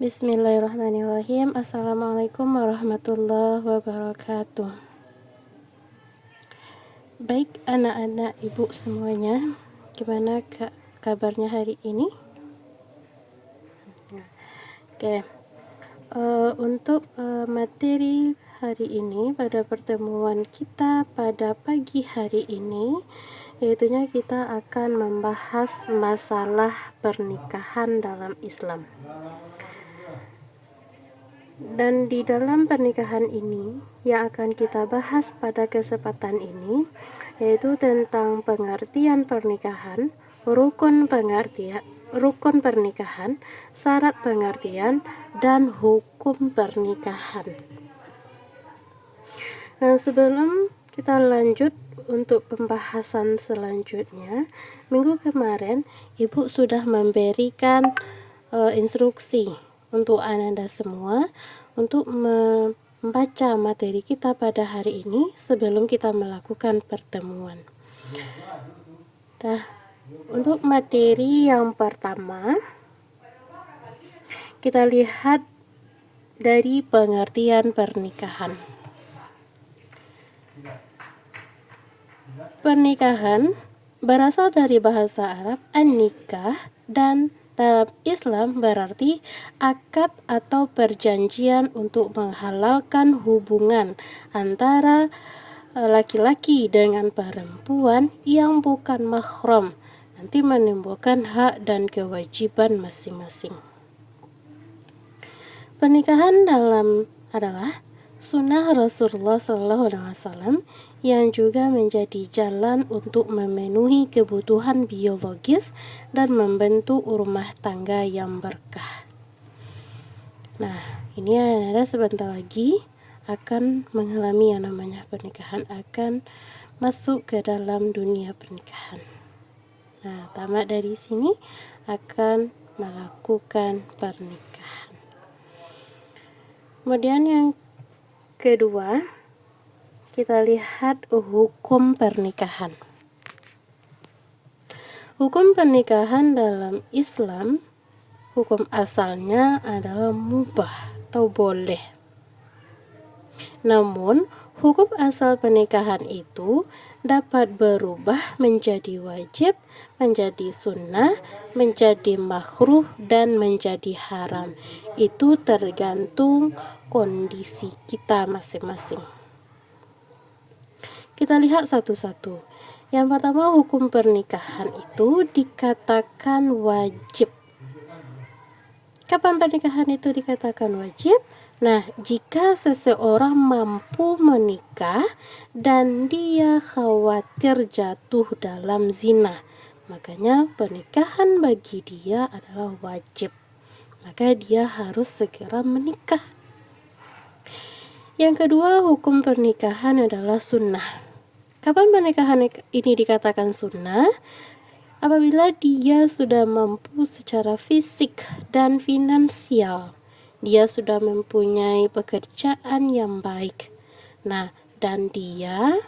Bismillahirrahmanirrahim. Assalamualaikum warahmatullahi wabarakatuh. Baik anak-anak ibu semuanya, gimana kabarnya hari ini? Oke. Untuk materi hari ini pada pertemuan kita pada pagi hari ini, yaitunya kita akan membahas masalah pernikahan dalam Islam. Dan di dalam pernikahan ini yang akan kita bahas pada kesempatan ini yaitu tentang pengertian pernikahan, rukun pernikahan, syarat pengertian, dan hukum pernikahan. Nah, sebelum kita lanjut untuk pembahasan selanjutnya, minggu kemarin Ibu sudah memberikan instruksi untuk Anda semua untuk membaca materi kita pada hari ini sebelum kita melakukan pertemuan. Nah, untuk materi yang pertama, kita lihat dari pengertian pernikahan. Pernikahan berasal dari bahasa Arab an-nikah dan dalam Islam berarti akad atau perjanjian untuk menghalalkan hubungan antara laki-laki dengan perempuan yang bukan mahram, nanti menimbulkan hak dan kewajiban masing-masing. Pernikahan adalah sunnah Rasulullah SAW yang juga menjadi jalan untuk memenuhi kebutuhan biologis dan membentuk rumah tangga yang berkah. Nah, ini Anda sebentar lagi akan mengalami yang namanya pernikahan, akan masuk ke dalam dunia pernikahan. Nah, tamat dari sini akan melakukan pernikahan. Kemudian yang kedua, kita lihat hukum pernikahan. Hukum pernikahan dalam Islam, hukum asalnya adalah mubah atau boleh. Namun, hukum asal pernikahan itu dapat berubah menjadi wajib, menjadi sunnah, menjadi makruh, dan menjadi haram. Itu tergantung kondisi kita masing-masing. Kita lihat satu-satu. Yang pertama, hukum pernikahan itu dikatakan wajib. Kapan pernikahan itu dikatakan wajib? Nah, jika seseorang mampu menikah dan dia khawatir jatuh dalam zina, makanya pernikahan bagi dia adalah wajib. Maka dia harus segera menikah. Yang kedua, hukum pernikahan adalah sunnah. Kapan pernikahan ini dikatakan sunnah? Apabila dia sudah mampu secara fisik dan finansial. Dia sudah mempunyai pekerjaan yang baik. Nah, dan dia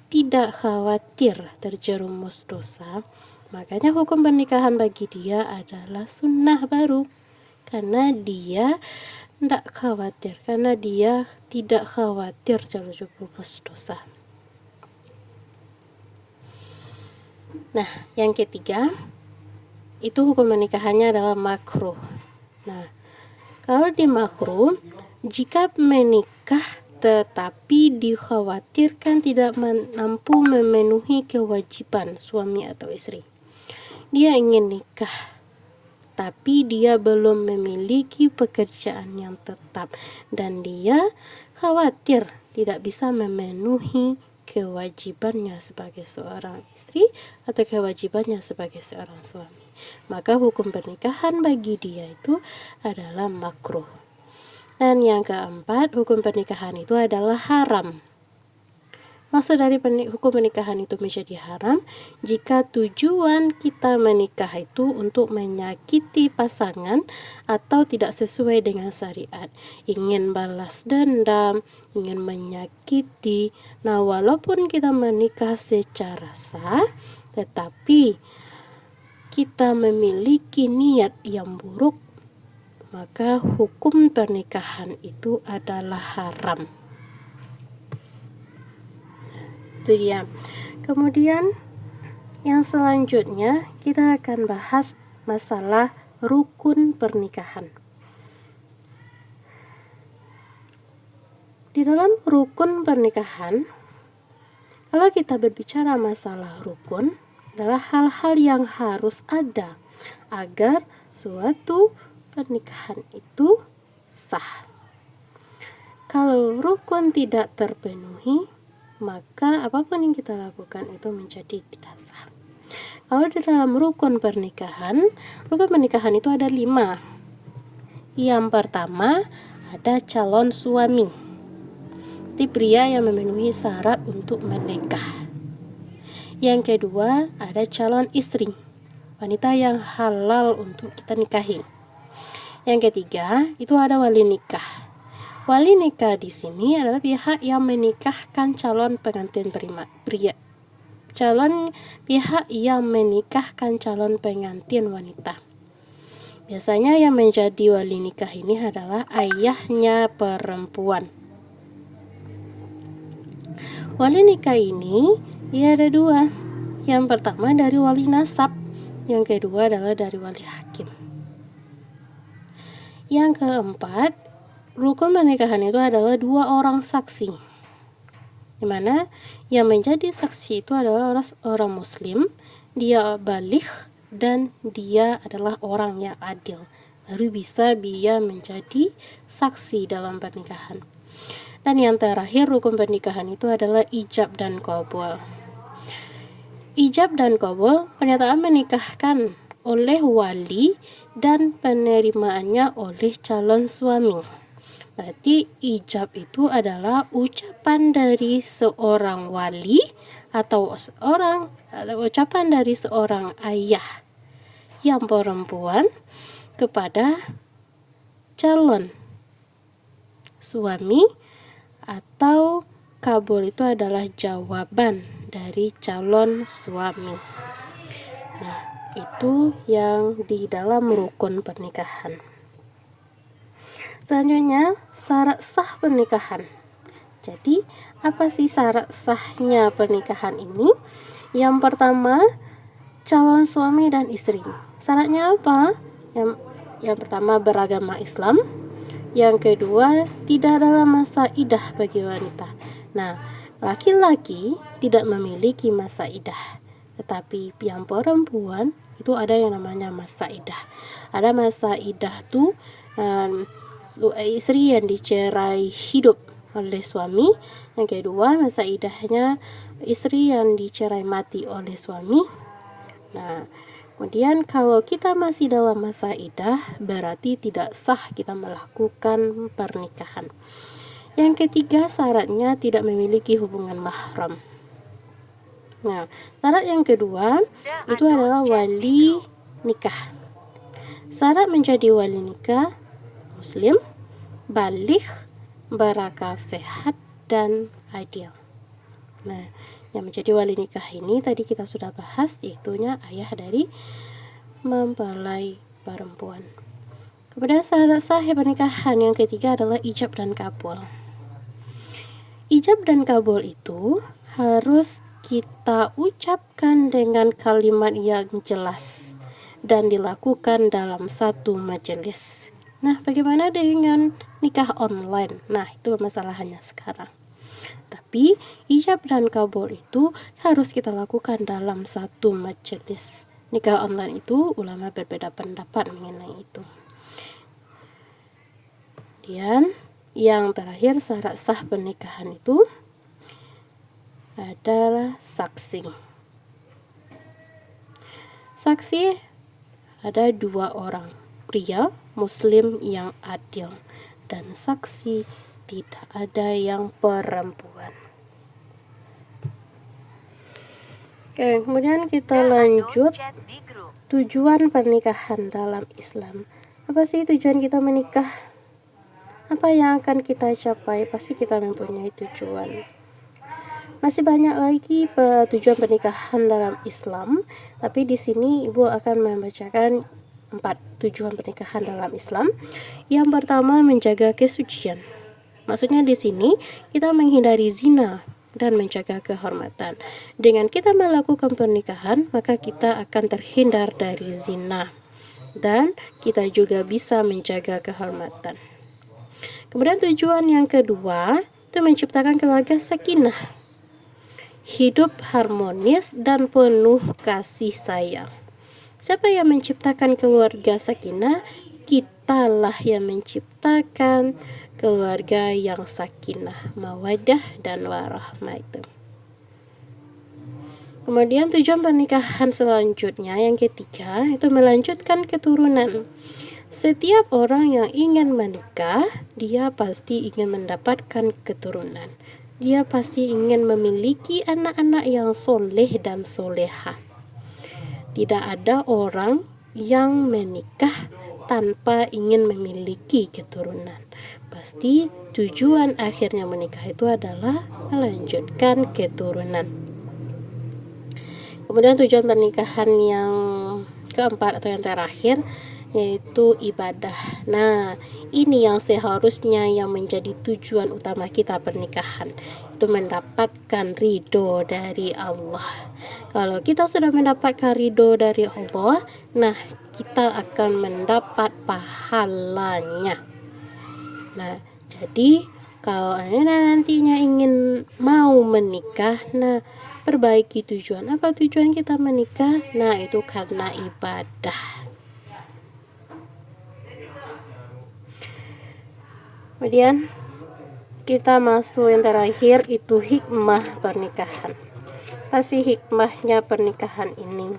tidak khawatir terjerumus dosa. Makanya hukum pernikahan bagi dia adalah sunnah baru. Karena dia tidak khawatir. Karena dia tidak khawatir terjerumus dosa. Nah, yang ketiga, itu hukum pernikahannya adalah makruh. Nah, kalau di makruh, jika menikah tetapi dikhawatirkan tidak mampu memenuhi kewajiban suami atau istri. Dia ingin nikah, tapi dia belum memiliki pekerjaan yang tetap dan dia khawatir tidak bisa memenuhi kewajibannya sebagai seorang istri atau kewajibannya sebagai seorang suami. Maka hukum pernikahan bagi dia itu adalah makruh. Dan yang keempat, hukum pernikahan itu adalah haram. Maksud dari hukum pernikahan itu menjadi haram jika tujuan kita menikah itu untuk menyakiti pasangan atau tidak sesuai dengan syariat, ingin balas dendam, ingin menyakiti. Nah, walaupun kita menikah secara sah, tetapi kita memiliki niat yang buruk, maka hukum pernikahan itu adalah haram. Itu dia. Kemudian yang selanjutnya kita akan bahas masalah rukun pernikahan. Di dalam rukun pernikahan, kalau kita berbicara masalah rukun, adalah hal-hal yang harus ada agar suatu pernikahan itu sah. Kalau rukun tidak terpenuhi, maka apapun yang kita lakukan itu menjadi tidak sah. Kalau di dalam rukun pernikahan itu ada 5. Yang pertama ada calon suami. Itu pria yang memenuhi syarat untuk menikah. Yang kedua ada calon istri, wanita yang halal untuk kita nikahi. Yang ketiga itu ada wali nikah. Wali nikah di sini adalah pihak yang menikahkan calon pengantin pria. Pihak yang menikahkan calon pengantin wanita. Biasanya yang menjadi wali nikah ini adalah ayahnya perempuan. Wali nikah ini ada 2. Yang pertama dari wali nasab, yang kedua adalah dari wali hakim. Yang keempat, rukun pernikahan itu adalah 2 orang saksi, di mana yang menjadi saksi itu adalah orang muslim, dia baligh dan dia adalah orang yang adil, baru bisa dia menjadi saksi dalam pernikahan. Dan yang terakhir rukun pernikahan itu adalah ijab dan qabul. Ijab dan qabul, pernyataan menikahkan oleh wali dan penerimaannya oleh calon suami. Berarti ijab itu adalah ucapan dari seorang wali atau ucapan dari seorang ayah yang perempuan kepada calon suami, atau kabul itu adalah jawaban dari calon suami. Nah, itu yang di dalam rukun pernikahan. Selanjutnya, syarat sah pernikahan. Jadi, apa sih syarat sahnya pernikahan ini? Yang pertama, calon suami dan istri. Syaratnya apa? Yang pertama, beragama Islam. Yang kedua, tidak ada masa idah bagi wanita. Nah, laki-laki tidak memiliki masa idah, tetapi yang perempuan itu ada yang namanya masa idah. Ada masa idah tuh istri yang dicerai hidup oleh suami. Yang kedua, masa idahnya istri yang dicerai mati oleh suami. Nah, kemudian kalau kita masih dalam masa idah, berarti tidak sah kita melakukan pernikahan. Yang ketiga, syaratnya tidak memiliki hubungan mahram. Nah, syarat yang kedua itu adalah wali nikah. Syarat menjadi wali nikah muslim, baligh, berakal sehat, dan adil. Nah, yang menjadi wali nikah ini tadi kita sudah bahas, yaitunya ayah dari mempelai perempuan. Kemudian syarat sah pernikahan yang ketiga adalah ijab dan kabul. Ijab dan kabul itu harus kita ucapkan dengan kalimat yang jelas dan dilakukan dalam satu majelis. Nah, bagaimana dengan nikah online? Nah, itu masalahnya sekarang. Tapi ijab dan kabul itu harus kita lakukan dalam satu majelis. Nikah online itu ulama berbeda pendapat mengenai itu. Kemudian yang terakhir syarat sah pernikahan itu adalah saksi. Saksi ada 2 orang, pria muslim yang adil, dan saksi tidak ada yang perempuan. Oke, kemudian kita lanjut tujuan pernikahan dalam Islam. Apa sih tujuan kita menikah? Apa yang akan kita capai? Pasti kita mempunyai tujuan. Masih banyak lagi tujuan pernikahan dalam Islam, tapi di sini Ibu akan membacakan 4 tujuan pernikahan dalam Islam. Yang pertama, menjaga kesucian. Maksudnya di sini kita menghindari zina dan menjaga kehormatan. Dengan kita melakukan pernikahan, maka kita akan terhindar dari zina dan kita juga bisa menjaga kehormatan. Kemudian tujuan yang kedua itu menciptakan keluarga sakinah, hidup harmonis dan penuh kasih sayang. Siapa yang menciptakan keluarga sakinah? Kitalah yang menciptakan keluarga yang sakinah, mawaddah dan warahmah itu. Kemudian tujuan pernikahan selanjutnya yang ketiga itu melanjutkan keturunan. Setiap orang yang ingin menikah, dia pasti ingin mendapatkan keturunan. Dia pasti ingin memiliki anak-anak yang soleh dan soleha. Tidak ada orang yang menikah tanpa ingin memiliki keturunan. Pasti tujuan akhirnya menikah itu adalah melanjutkan keturunan. Kemudian tujuan pernikahan yang keempat atau yang terakhir yaitu ibadah. Nah, ini yang seharusnya yang menjadi tujuan utama kita pernikahan, itu mendapatkan ridho dari Allah. Kalau kita sudah mendapatkan ridho dari Allah, nah kita akan mendapat pahalanya. Nah, jadi kalau Anda nantinya ingin mau menikah, nah perbaiki tujuan. Apa tujuan kita menikah? Nah, itu karena ibadah. Kemudian kita masuk yang terakhir, itu hikmah pernikahan. Apa sih hikmahnya pernikahan ini?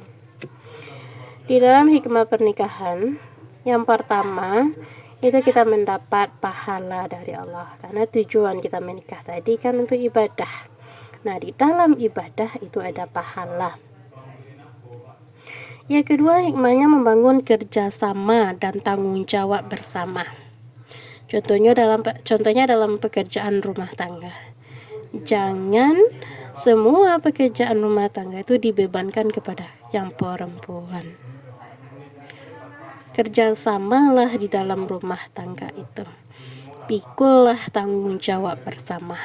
Di dalam hikmah pernikahan, yang pertama itu kita mendapat pahala dari Allah, karena tujuan kita menikah tadi kan untuk ibadah. Nah, di dalam ibadah itu ada pahala. Yang kedua, hikmahnya membangun kerjasama dan tanggung jawab bersama. Contohnya dalam pekerjaan rumah tangga. Jangan semua pekerjaan rumah tangga itu dibebankan kepada yang perempuan. Kerjasamalah di dalam rumah tangga itu. Pikullah tanggung jawab bersama.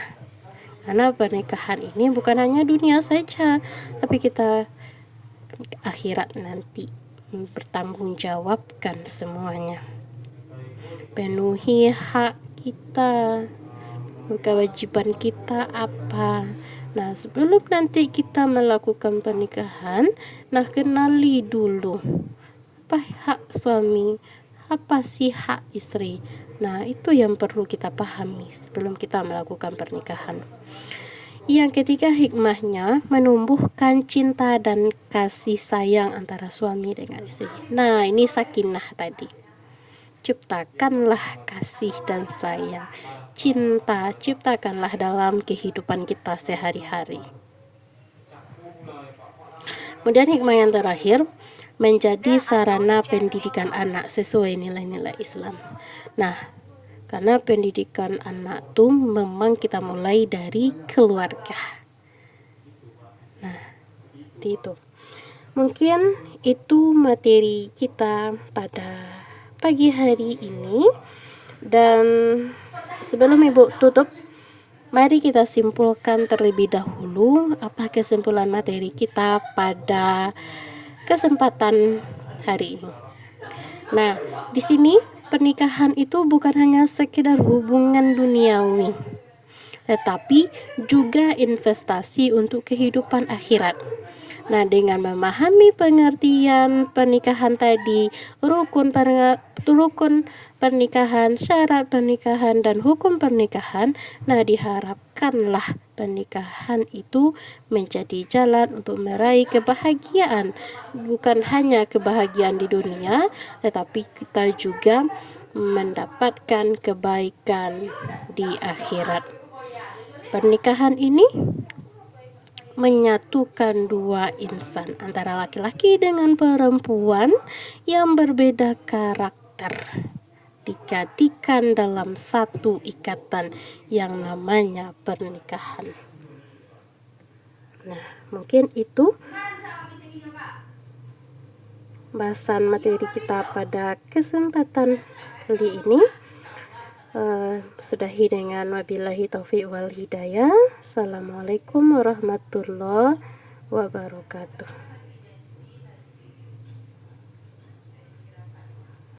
Karena pernikahan ini bukan hanya dunia saja, tapi kita akhirat nanti bertanggung jawabkan semuanya. Penuhi hak kita, kewajiban kita apa. Nah, sebelum nanti kita melakukan pernikahan, nah kenali dulu apa hak suami, apa sih hak istri. Nah, itu yang perlu kita pahami sebelum kita melakukan pernikahan. Yang ketiga, hikmahnya menumbuhkan cinta dan kasih sayang antara suami dengan istri. Nah, ini sakinah tadi. Ciptakanlah kasih dan sayang, cinta, ciptakanlah dalam kehidupan kita sehari-hari. Kemudian hikmah yang terakhir, menjadi sarana pendidikan anak sesuai nilai-nilai Islam. Nah, karena pendidikan anak tuh memang kita mulai dari keluarga. Nah, itu. Mungkin itu materi kita pada pagi hari ini, dan sebelum Ibu tutup, mari kita simpulkan terlebih dahulu apa kesimpulan materi kita pada kesempatan hari ini. Nah, di sini pernikahan itu bukan hanya sekedar hubungan duniawi, tetapi juga investasi untuk kehidupan akhirat. Nah, dengan memahami pengertian pernikahan tadi, rukun pernikahan, syarat pernikahan, dan hukum pernikahan, nah diharapkanlah pernikahan itu menjadi jalan untuk meraih kebahagiaan. Bukan hanya kebahagiaan di dunia, tetapi kita juga mendapatkan kebaikan di akhirat. Pernikahan ini menyatukan dua insan, antara laki-laki dengan perempuan yang berbeda karakter, dijadikan dalam satu ikatan yang namanya pernikahan. Nah, mungkin itu bahasan materi kita pada kesempatan kali ini. Sudahi dengan wabillahi taufiq wal hidayah. Assalamualaikum warahmatullahi wabarakatuh.